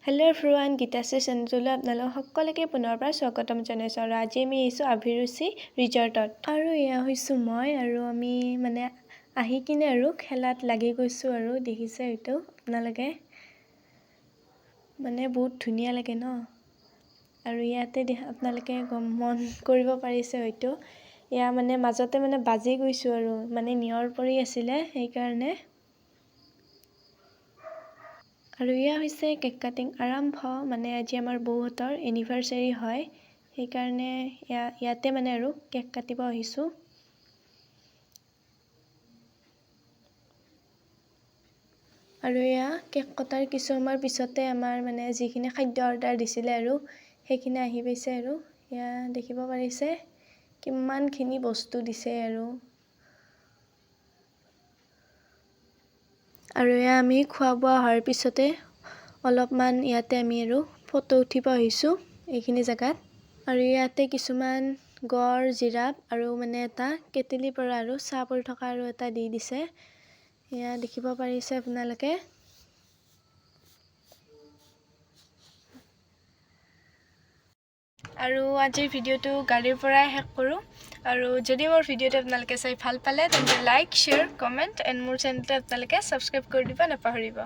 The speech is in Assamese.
হেল্ল' এভৰিৱান, গীতাশ্ৰী চেনেললৈ আপোনালোক সকলোকে পুনৰবাৰ স্বাগতম জনাইছোঁ। আৰু আজি আমি আহিছোঁ অভিৰুচি ৰিজৰ্টত। আৰু এয়া হৈছোঁ মই, আৰু আমি আহি কিনে আৰু খেলাত লাগি গৈছোঁ। আৰু দেখিছে হয়তো আপোনালোকে, বহুত ধুনীয়া লাগে ন। আৰু ইয়াতে আপোনালোকে মন কৰিব পাৰিছে হয়তো, এয়া মাজতে বাজি গৈছোঁ আৰু নিয়ৰ পৰি আছিলে সেইকাৰণে। আৰু এয়া হৈছে কেক কাটিং আৰম্ভ। আজি আমাৰ বৌহঁতৰ এনিভাৰ্চাৰী হয়, সেইকাৰণে ইয়াতে আৰু কেক কাটিব আহিছোঁ। আৰু এয়া কেক কটাৰ কিছু সময়ৰ পিছতে আমাৰ যিখিনি খাদ্য অৰ্ডাৰ দিছিলে আৰু সেইখিনি আহি পাইছে। আৰু এয়া দেখিব পাৰিছে কিমানখিনি বস্তু দিছে। আৰু এয়া আমি খোৱা বোৱা হোৱাৰ পিছতে অলপমান ইয়াতে আমি আৰু ফটো উঠিব আহিছোঁ এইখিনি জেগাত। আৰু ইয়াতে কিছুমান গড়, জিৰাফ আৰু এটা কেটেলিৰ পৰা আৰু চাহ পৰি থকা আৰু এটা দি দিছে, এয়া দেখিব পাৰিছে আপোনালোকে। আৰু আজিৰ ভিডিঅ'টো গাড়ীৰ পৰাই শেষ কৰোঁ। আৰু যদি মোৰ ভিডিঅ'টো আপোনালোকে চাই ভাল পালে তেন্তে লাইক, শ্বেয়াৰ, কমেণ্ট এণ্ড মোৰ চেনেলটো আপোনালোকে ছাবস্ক্ৰাইব কৰি দিব নাপাহৰিব।